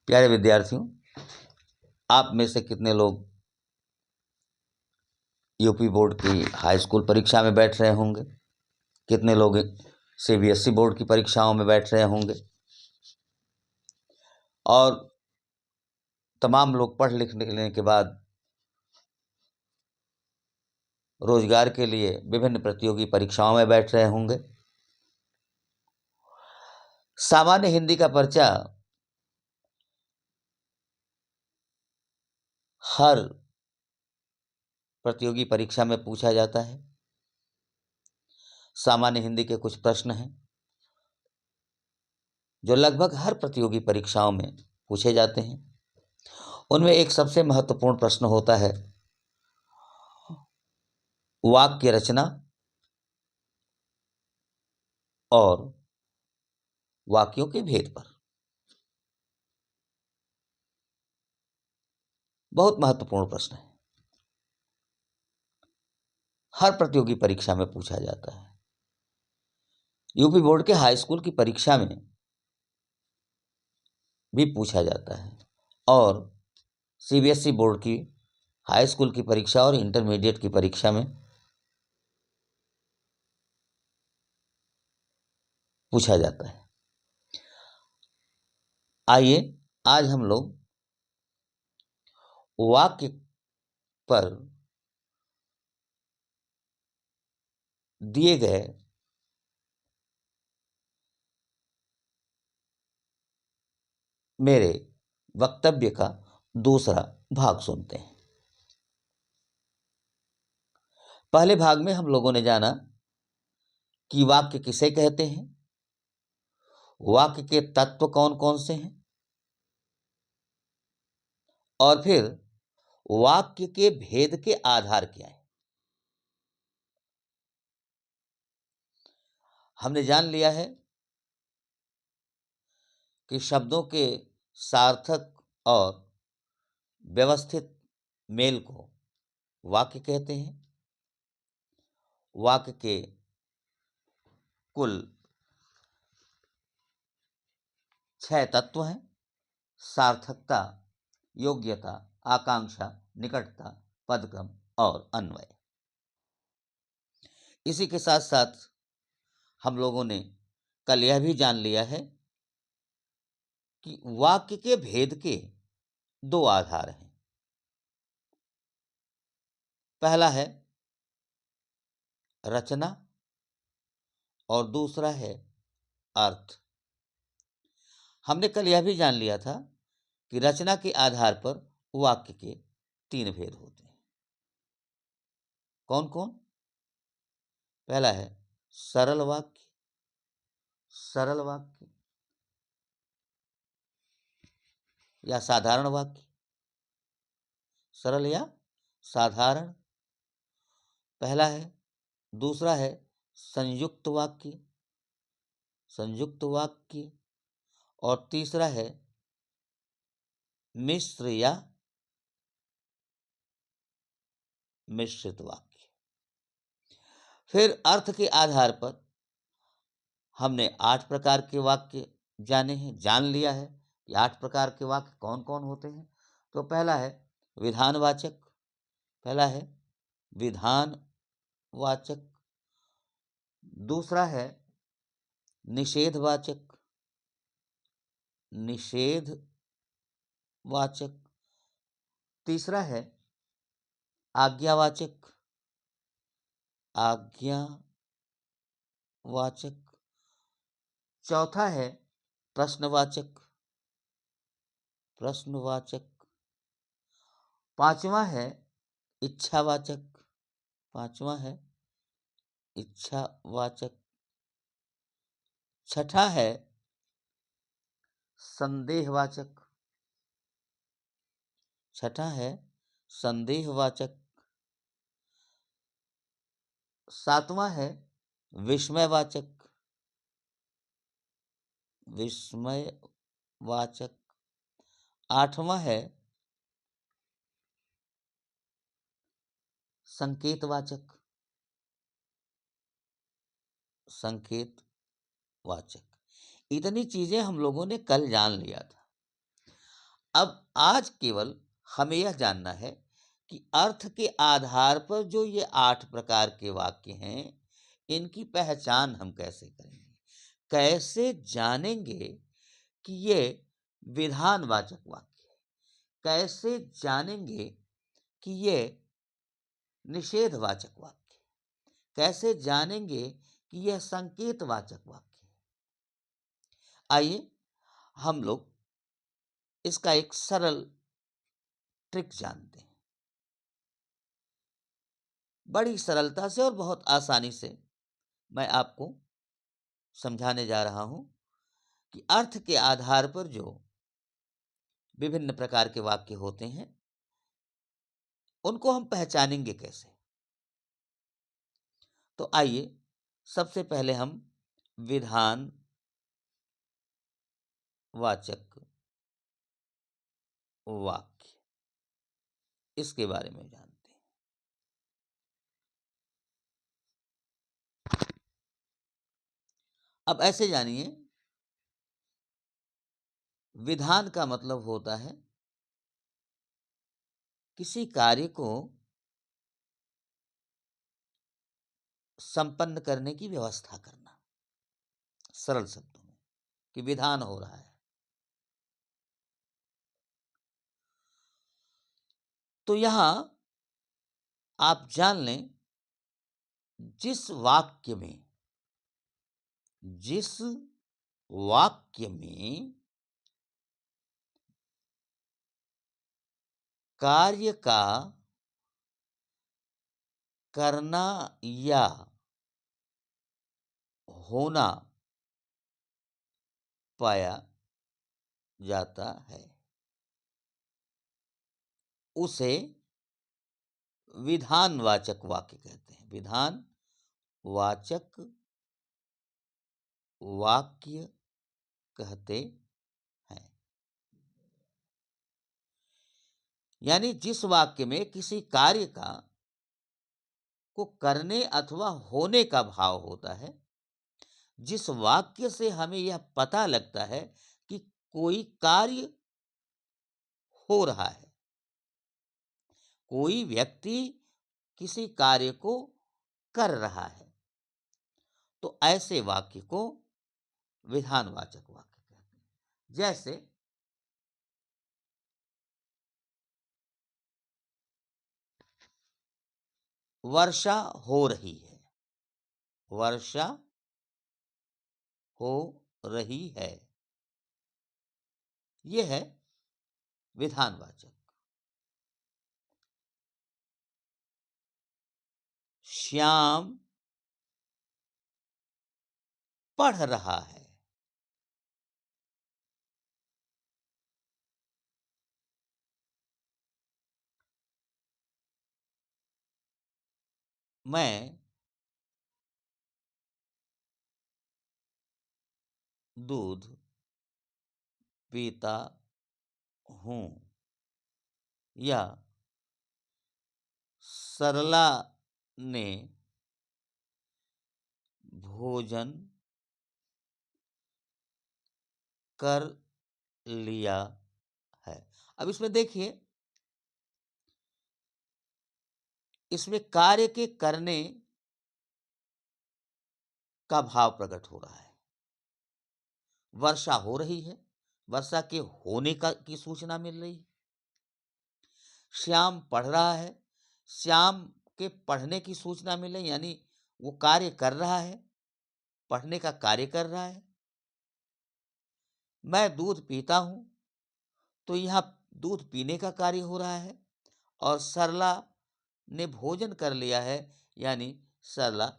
प्यारे विद्यार्थियों, आप में से कितने लोग यूपी बोर्ड की हाई स्कूल परीक्षा में बैठ रहे होंगे? कितने लोग सीबीएसई बोर्ड की परीक्षाओं में बैठ रहे होंगे? और तमाम लोग पढ़ लिख लेने के बाद रोजगार के लिए विभिन्न प्रतियोगी परीक्षाओं में बैठ रहे होंगे। सामान्य हिंदी का पर्चा हर प्रतियोगी परीक्षा में पूछा जाता है। सामान्य हिंदी के कुछ प्रश्न हैं जो लगभग हर प्रतियोगी परीक्षाओं में पूछे जाते हैं। उनमें एक सबसे महत्वपूर्ण प्रश्न होता है वाक्य रचना और वाक्यों के भेद पर। बहुत महत्वपूर्ण प्रश्न है, हर प्रतियोगी परीक्षा में पूछा जाता है। यूपी बोर्ड के हाई स्कूल की परीक्षा में भी पूछा जाता है और सीबीएसई बोर्ड की हाई स्कूल की परीक्षा और इंटरमीडिएट की परीक्षा में पूछा जाता है। आइए आज हम लोग वाक्य पर दिए गए मेरे वक्तव्य का दूसरा भाग सुनते हैं। पहले भाग में हम लोगों ने जाना कि वाक्य किसे कहते हैं, वाक्य के तत्व कौन कौन से हैं और फिर वाक्य के भेद के आधार क्या है। हमने जान लिया है कि शब्दों के सार्थक और व्यवस्थित मेल को वाक्य कहते हैं। वाक्य के कुल 6 तत्व हैं: सार्थकता, योग्यता, आकांक्षा, निकटता, पदक्रम और अन्वय। इसी के साथ साथ हम लोगों ने कल यह भी जान लिया है कि वाक्य के भेद के 2 आधार हैं। पहला है रचना और दूसरा है अर्थ। हमने कल यह भी जान लिया था कि रचना के आधार पर वाक्य के 3 भेद होते हैं। कौन कौन? पहला है सरल वाक्य, सरल वाक्य या साधारण वाक्य, सरल या साधारण पहला है। दूसरा है संयुक्त वाक्य, संयुक्त वाक्य और तीसरा है मिश्र या मिश्रित वाक्य। फिर अर्थ के आधार पर हमने 8 प्रकार के वाक्य जाने हैं, जान लिया है कि 8 प्रकार के वाक्य कौन कौन होते हैं। तो पहला है विधानवाचक, पहला है विधानवाचक, दूसरा है निषेधवाचक, निषेधवाचक, तीसरा है आज्ञावाचक, आज्ञावाचक, चौथा है प्रश्नवाचक, प्रश्नवाचक, पांचवा है इच्छावाचक, पांचवा है इच्छावाचक, छठा है संदेहवाचक, छठा है संदेहवाचक, सातवां है विस्मयवाचक, विस्मयवाचक, आठवां है संकेतवाचक, संकेतवाचक। इतनी चीजें हम लोगों ने कल जान लिया था। अब आज केवल हमें यह जानना है कि अर्थ के आधार पर जो ये 8 प्रकार के वाक्य हैं, इनकी पहचान हम कैसे करेंगे? कैसे जानेंगे कि ये विधानवाचक वाक्य है? कैसे जानेंगे कि ये निषेधवाचक वाक्य है? कैसे जानेंगे कि यह संकेतवाचक वाक्य है? आइए हम लोग इसका एक सरल ट्रिक जानते हैं। बड़ी सरलता से और बहुत आसानी से मैं आपको समझाने जा रहा हूं कि अर्थ के आधार पर जो विभिन्न प्रकार के वाक्य होते हैं, उनको हम पहचानेंगे कैसे? तो आइए सबसे पहले हम विधान वाचक वाक्य इसके बारे में जानते हैं। अब ऐसे जानिए, विधान का मतलब होता है किसी कार्य को संपन्न करने की व्यवस्था करना। सरल शब्दों में कि विधान हो रहा है। तो यहां आप जान लें, जिस वाक्य में जिस वाक्य में कार्य का करना या होना पाया जाता है, उसे विधानवाचक वाक्य कहते हैं। विधानवाचक वाक्य कहते हैं। यानी जिस वाक्य में किसी कार्य का को करने अथवा होने का भाव होता है, जिस वाक्य से हमें यह पता लगता है कि कोई कार्य हो रहा है, कोई व्यक्ति किसी कार्य को कर रहा है, तो ऐसे वाक्य को विधानवाचक वाक्य कहते हैं। जैसे वर्षा हो रही है। वर्षा हो रही है, यह है विधानवाचक। श्याम पढ़ रहा है। मैं दूध पीता हूं। या सरला ने भोजन कर लिया है। अब इसमें देखिए, इसमें कार्य के करने का भाव प्रकट हो रहा है। वर्षा हो रही है, वर्षा के होने का की सूचना मिल रही है। श्याम पढ़ रहा है, श्याम के पढ़ने की सूचना मिल रही, यानी वो कार्य कर रहा है, पढ़ने का कार्य कर रहा है। मैं दूध पीता हूं, तो यहां दूध पीने का कार्य हो रहा है। और सरला ने भोजन कर लिया है, यानी सरला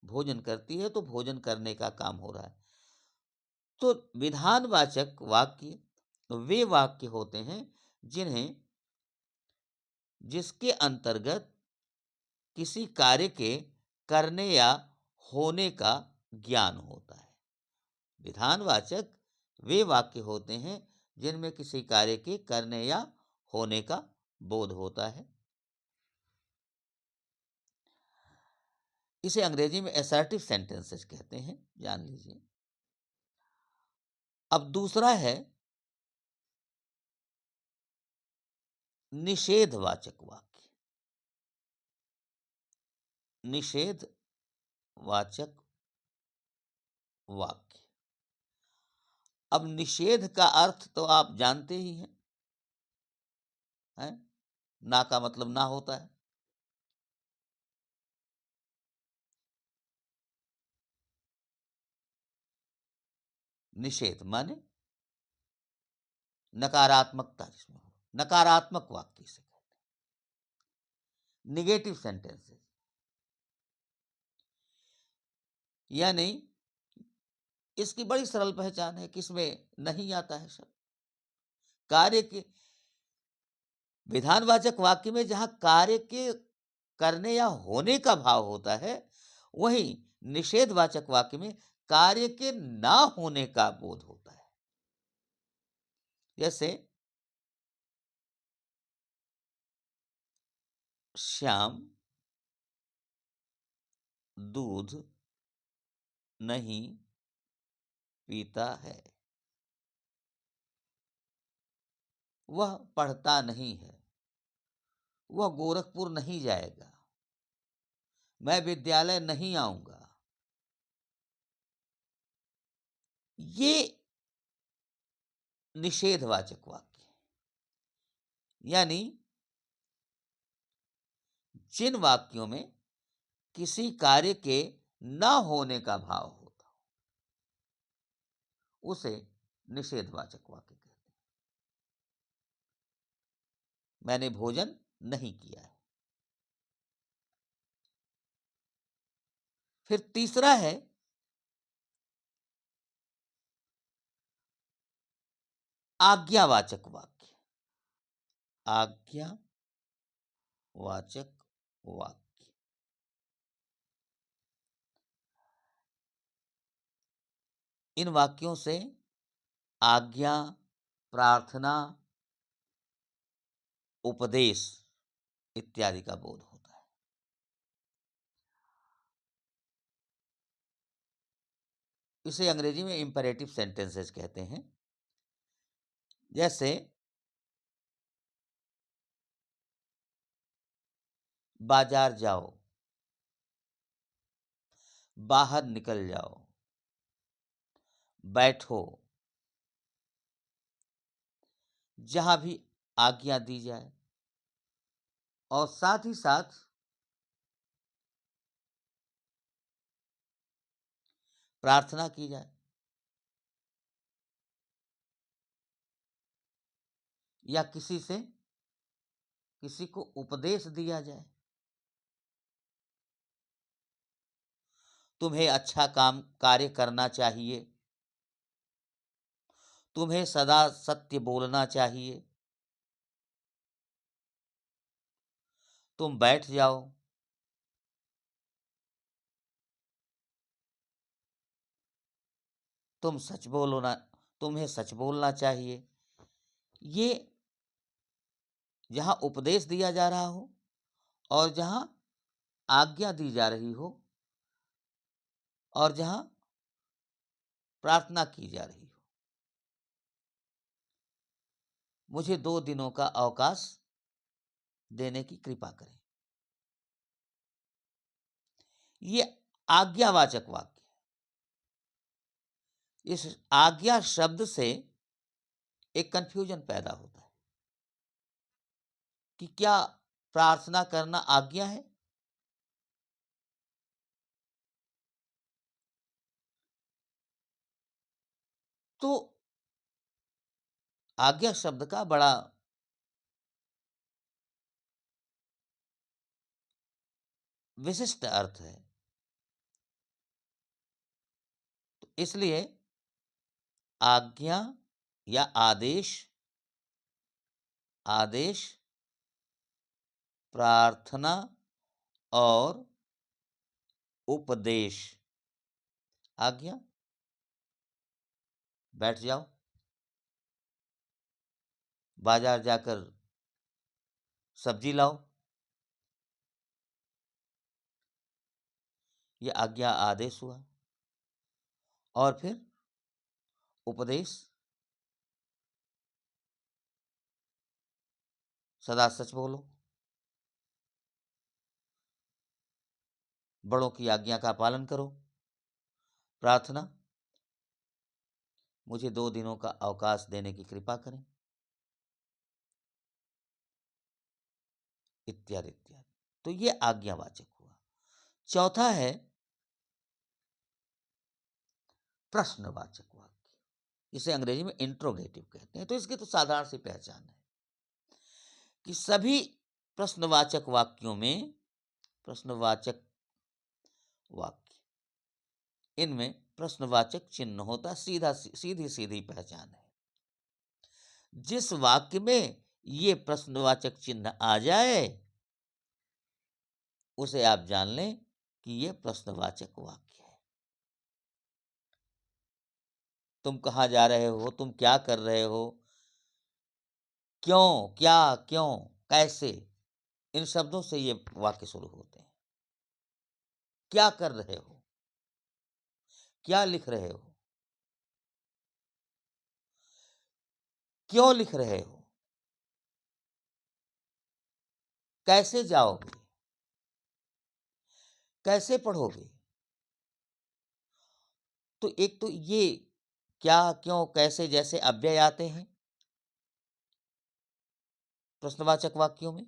भोजन करती है, तो भोजन करने का काम हो रहा है। तो विधानवाचक वाक्य वे वाक्य होते हैं जिन्हें जिसके अंतर्गत किसी कार्य के करने या होने का ज्ञान होता है। विधानवाचक वे वाक्य होते हैं जिनमें किसी कार्य के करने या होने का बोध होता है। इसे अंग्रेजी में असर्टिव सेंटेंसेस कहते हैं, जान लीजिए। अब दूसरा है निषेधवाचक वाक्य। निषेधवाचक वाक्य। अब निषेध का अर्थ तो आप जानते ही हैं? ना का मतलब ना होता है। निषेध माने नकारात्मकता जिसमें हो, नकारात्मक वाक्य से कहते हैं, निगेटिव सेंटेंसेस। यानी इसकी बड़ी सरल पहचान है कि इसमें नहीं आता है शब्द। कार्य के विधानवाचक वाक्य में जहां कार्य के करने या होने का भाव होता है, वहीं निषेधवाचक वाक्य में कार्य के ना होने का बोध होता है। जैसे श्याम दूध नहीं पीता है। वह पढ़ता नहीं है। वह गोरखपुर नहीं जाएगा। मैं विद्यालय नहीं आऊंगा। ये निषेधवाचक वाक्य, यानी जिन वाक्यों में किसी कार्य के न होने का भाव होता हो, उसे निषेधवाचक वाक्य कहते हैं। मैंने भोजन नहीं किया है। फिर तीसरा है आज्ञावाचक वाक्य। आज्ञावाचक वाक्य। इन वाक्यों से आज्ञा, प्रार्थना, उपदेश इत्यादि का बोध होता है। इसे अंग्रेजी में इंपेरेटिव सेंटेंसेस कहते हैं। जैसे बाजार जाओ, बाहर निकल जाओ, बैठो, जहां भी आज्ञा दी जाए, और साथ ही साथ प्रार्थना की जाए या किसी को उपदेश दिया जाए। तुम्हें अच्छा कार्य करना चाहिए। तुम्हें सदा सत्य बोलना चाहिए। तुम बैठ जाओ। तुम्हें सच बोलना चाहिए। ये जहां उपदेश दिया जा रहा हो और जहां आज्ञा दी जा रही हो और जहां प्रार्थना की जा रही हो। मुझे 2 दिनों का अवकाश देने की कृपा करें। ये आज्ञावाचक वाक्य। इस आज्ञा शब्द से एक कंफ्यूजन पैदा होता है कि क्या प्रार्थना करना आज्ञा है? तो आज्ञा शब्द का बड़ा विशिष्ट अर्थ है। तो इसलिए आज्ञा या आदेश, प्रार्थना और उपदेश। आज्ञा, बैठ जाओ, बाजार जाकर सब्जी लाओ। ये आज्ञा आदेश हुआ। और फिर उपदेश, सदा सच बोलो, बड़ों की आज्ञा का पालन करो, प्रार्थना मुझे 2 दिनों का अवकाश देने की कृपा करें, इत्यादि इत्यादि। तो ये आज्ञावाचक हुआ। चौथा है प्रश्नवाचक वाक्य, इसे अंग्रेजी में इंट्रोगेटिव कहते हैं। तो इसकी तो साधारण सी पहचान है कि सभी प्रश्नवाचक वाक्यों में, प्रश्नवाचक वाक्य, इनमें प्रश्नवाचक चिन्ह होता, सीधी सीधी पहचान है। जिस वाक्य में ये प्रश्नवाचक चिन्ह आ जाए उसे आप जान लें कि ये प्रश्नवाचक वाक्य है। तुम कहाँ जा रहे हो, तुम क्या कर रहे हो, क्यों, क्या, क्यों, कैसे, इन शब्दों से ये वाक्य शुरू होते हैं। क्या कर रहे हो, क्या लिख रहे हो, क्यों लिख रहे हो, कैसे जाओगे, कैसे पढ़ोगे। तो एक तो ये क्या, क्यों, कैसे जैसे अव्यय आते हैं प्रश्नवाचक वाक्यों में,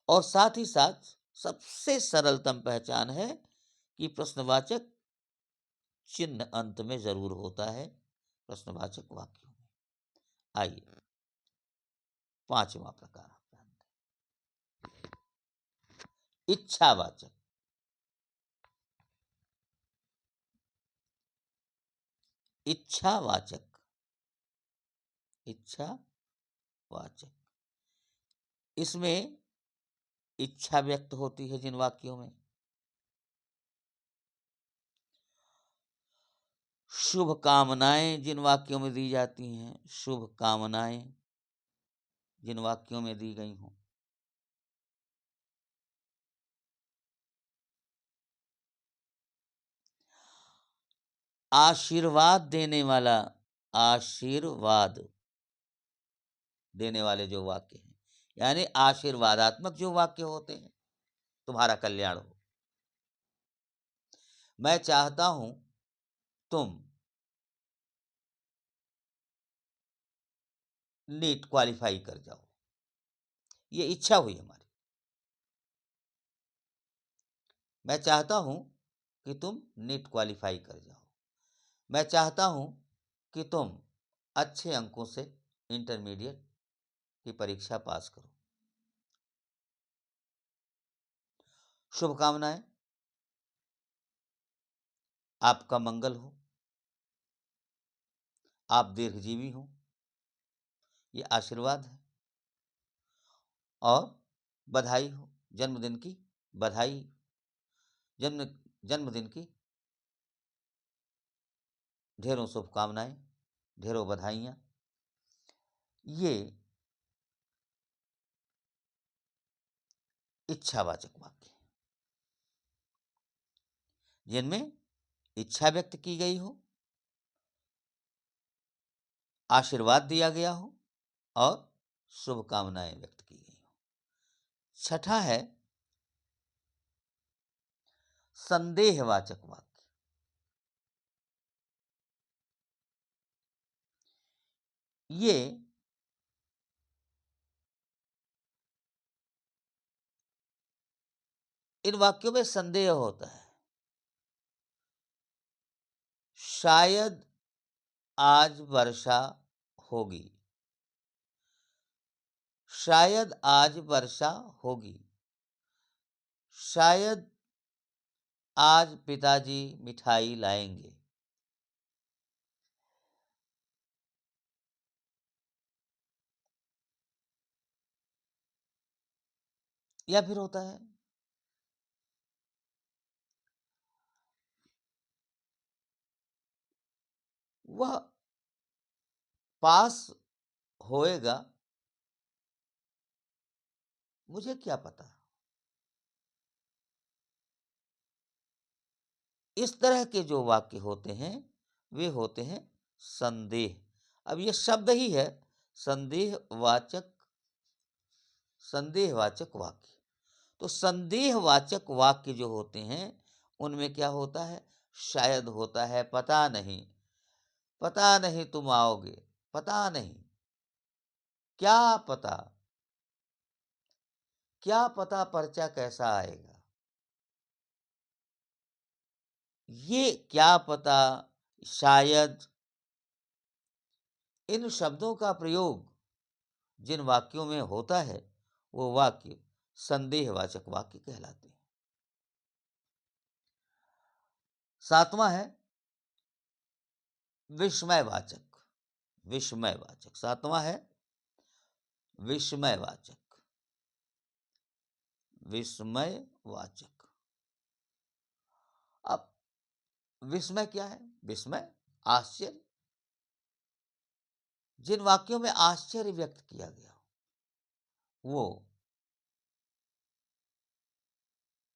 और साथ ही साथ सबसे सरलतम पहचान है कि प्रश्नवाचक चिन्ह अंत में जरूर होता है प्रश्नवाचक वाक्यों में। आइए 5वां प्रकार, इच्छावाचक। इच्छावाचक, इच्छावाचक, इसमें इच्छा व्यक्त होती है जिन वाक्यों में, शुभ कामनाएं जिन वाक्यों में दी जाती हैं, शुभ कामनाएं जिन वाक्यों में दी गई हों, आशीर्वाद देने वाला, आशीर्वाद देने वाले जो वाक्य हैं, यानी आशीर्वादात्मक जो वाक्य होते हैं, तुम्हारा कल्याण हो, मैं चाहता हूं तुम नीट क्वालिफाई कर जाओ, ये इच्छा हुई हमारी। मैं चाहता हूं कि तुम नीट क्वालिफाई कर जाओ, मैं चाहता हूं कि तुम अच्छे अंकों से इंटरमीडिएट की परीक्षा पास करो। शुभकामनाएं, आपका मंगल हो, आप दीर्घजीवी हो, ये आशीर्वाद है। और बधाई हो, जन्मदिन की बधाई, जन्मदिन की ढेरों शुभकामनाएं, ढेरों बधाइयां, ये इच्छावाचक वाक्य हैं जिनमें इच्छा व्यक्त की गई हो, आशीर्वाद दिया गया हो और शुभकामनाएं व्यक्त की गई हो। छठा है संदेहवाचक वाक्य। ये इन वाक्यों में संदेह होता है, शायद आज वर्षा होगी, शायद आज वर्षा होगी, शायद आज पिताजी मिठाई लाएंगे। या फिर होता है वह पास होएगा, मुझे क्या पता। इस तरह के जो वाक्य होते हैं वे होते हैं संदेह। अब ये शब्द ही है संदेहवाचक संदेहवाचक वाक्य। तो संदेहवाचक वाक्य जो होते हैं उनमें क्या होता है? शायद होता है, पता नहीं तुम आओगे, पता नहीं, क्या पता, क्या पता पर्चा कैसा आएगा। ये क्या पता, शायद, इन शब्दों का प्रयोग जिन वाक्यों में होता है वो वाक्य संदेहवाचक वाक्य कहलाते हैं। सातवां है विस्मयवाचक। विस्मयवाचक सातवां है विस्मयवाचक। विस्मयवाचक। अब विस्मय क्या है? विस्मय आश्चर्य। जिन वाक्यों में आश्चर्य व्यक्त किया गया हो वो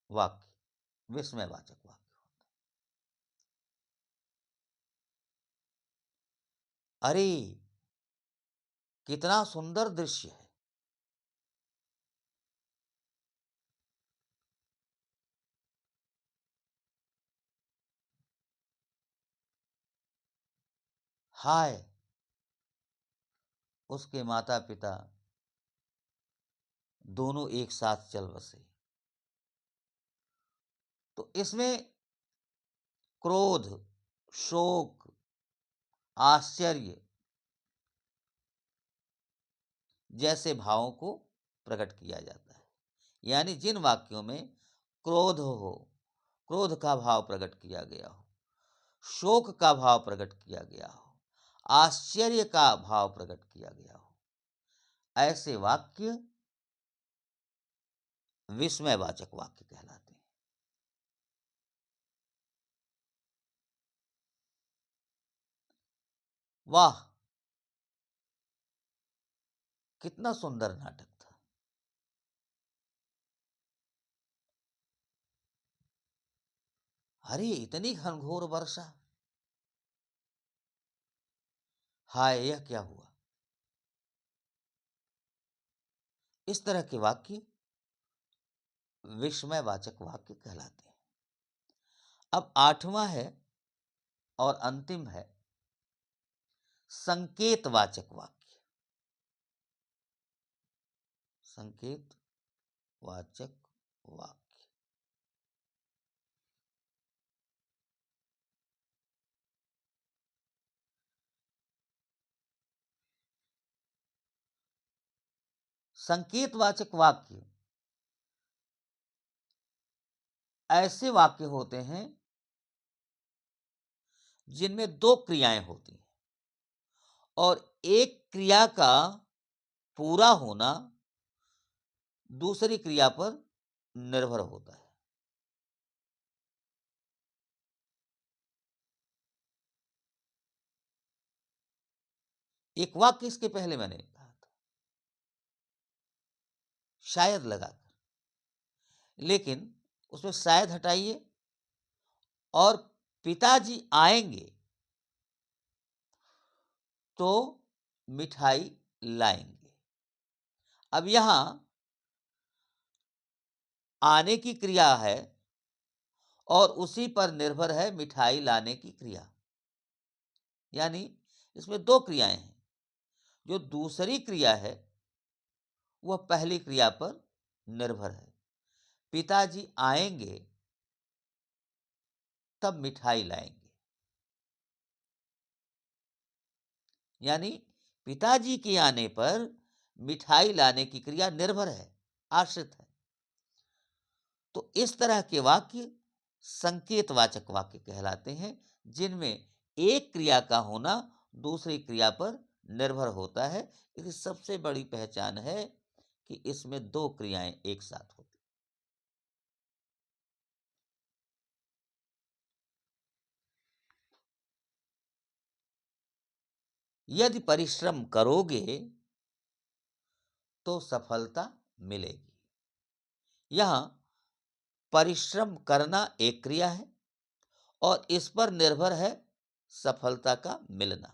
वाक्य विस्मयवाचक वाक्य। अरे कितना सुंदर दृश्य है। हाय उसके माता पिता दोनों एक साथ चल बसे। तो इसमें क्रोध, शोक, आश्चर्य जैसे भावों को प्रकट किया जाता है। यानी जिन वाक्यों में क्रोध हो, क्रोध का भाव प्रकट किया गया हो, शोक का भाव प्रकट किया गया हो, आश्चर्य का भाव प्रकट किया गया हो, ऐसे वाक्य विस्मयवाचक वाक्य कहलाते हैं। वाह कितना सुंदर नाटक था। अरे इतनी घनघोर वर्षा, हाय यह क्या हुआ। इस तरह के वाक्य विस्मयवाचक वाक्य कहलाते हैं। अब आठवां है और अंतिम है संकेतवाचक वाक्य। संकेतवाचक वाक्य। संकेतवाचक वाक्य ऐसे वाक्य होते हैं जिनमें दो क्रियाएं होती हैं और एक क्रिया का पूरा होना दूसरी क्रिया पर निर्भर होता है। एक वाक्य इसके पहले मैंने कहा था शायद लगाकर, लेकिन उसमें शायद हटाइए और पिताजी आएंगे तो मिठाई लाएंगे। अब यहां आने की क्रिया है और उसी पर निर्भर है मिठाई लाने की क्रिया। यानी इसमें दो क्रियाएं हैं। जो दूसरी क्रिया है वह पहली क्रिया पर निर्भर है। पिताजी आएंगे तब मिठाई लाएंगे। यानी पिताजी के आने पर मिठाई लाने की क्रिया निर्भर है, आश्रित है। तो इस तरह के वाक्य संकेतवाचक वाक्य कहलाते हैं जिनमें एक क्रिया का होना दूसरी क्रिया पर निर्भर होता है। इसकी सबसे बड़ी पहचान है कि इसमें दो क्रियाएं एक साथ होती। यदि परिश्रम करोगे तो सफलता मिलेगी। यहां परिश्रम करना एक क्रिया है और इस पर निर्भर है सफलता का मिलना।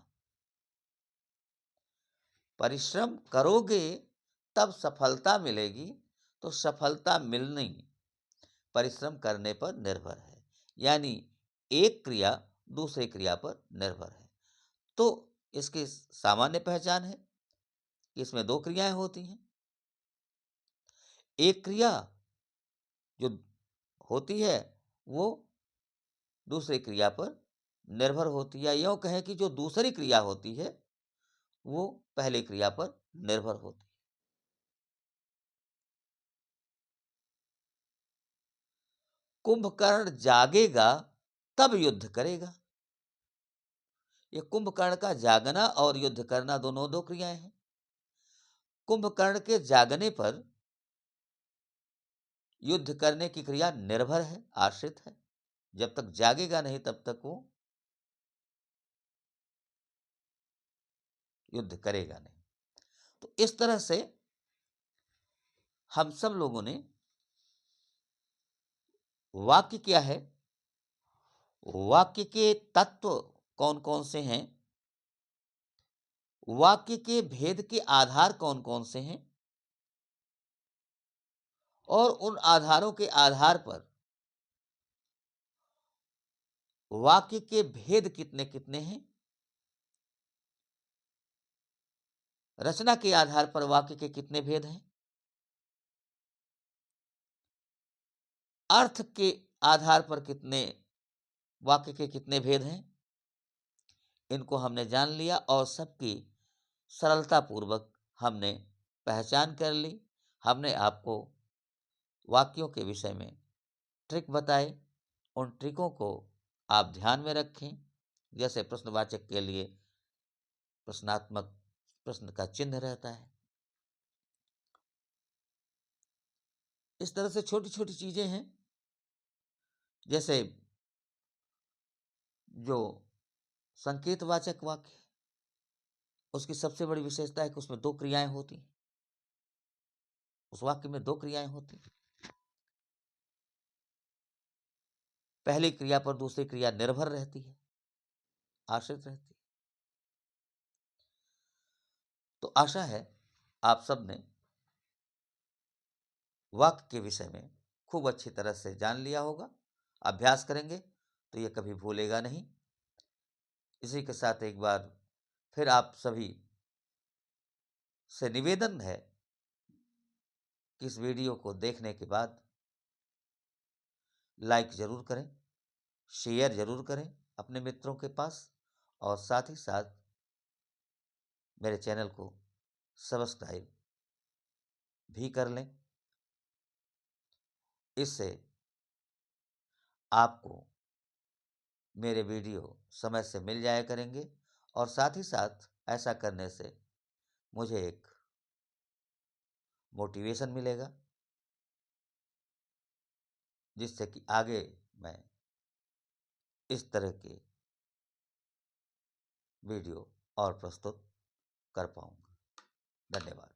परिश्रम करोगे तब सफलता मिलेगी। तो सफलता मिलनी परिश्रम करने पर निर्भर है, यानी एक क्रिया दूसरे क्रिया पर निर्भर है। तो इसकी सामान्य पहचान है कि इसमें दो क्रियाएं होती हैं। एक क्रिया जो होती है वो दूसरी क्रिया पर निर्भर होती है, यूं कहें कि जो दूसरी क्रिया होती है वो पहली क्रिया पर निर्भर होती है। कुंभकर्ण जागेगा तब युद्ध करेगा। ये कुंभकर्ण का जागना और युद्ध करना दोनों दो क्रियाएं हैं। कुंभकर्ण के जागने पर युद्ध करने की क्रिया निर्भर है, आश्रित है। जब तक जागेगा नहीं तब तक वो युद्ध करेगा नहीं। तो इस तरह से हम सब लोगों ने वाक्य क्या है, वाक्य के तत्व कौन कौन से हैं, वाक्य के भेद के आधार कौन कौन से हैं, और उन आधारों के आधार पर वाक्य के भेद कितने कितने हैं, रचना के आधार पर वाक्य के कितने भेद हैं, अर्थ के आधार पर कितने वाक्य के कितने भेद हैं, इनको हमने जान लिया और सबकी सरलता पूर्वक हमने पहचान कर ली। हमने आपको वाक्यों के विषय में ट्रिक बताए। उन ट्रिकों को आप ध्यान में रखें। जैसे प्रश्नवाचक के लिए प्रश्नात्मक प्रश्न का चिन्ह रहता है, इस तरह से छोटी छोटी चीजें हैं। जैसे जो संकेतवाचक वाक्य है, उसकी सबसे बड़ी विशेषता है कि उसमें दो क्रियाएं होती हैं। उस वाक्य में दो क्रियाएं होती हैं। पहली क्रिया पर दूसरी क्रिया निर्भर रहती है, आश्रित रहती है। तो आशा है आप सब ने वाक्य के विषय में खूब अच्छी तरह से जान लिया होगा। अभ्यास करेंगे तो ये कभी भूलेगा नहीं। इसी के साथ एक बार फिर आप सभी से निवेदन है कि इस वीडियो को देखने के बाद लाइक जरूर करें, शेयर जरूर करें अपने मित्रों के पास, और साथ ही साथ मेरे चैनल को सब्सक्राइब भी कर लें। इससे आपको मेरे वीडियो समय से मिल जाया करेंगे, और साथ ही साथ ऐसा करने से मुझे एक मोटिवेशन मिलेगा, जिससे कि आगे मैं इस तरह के वीडियो और प्रस्तुत कर पाऊंगा। धन्यवाद।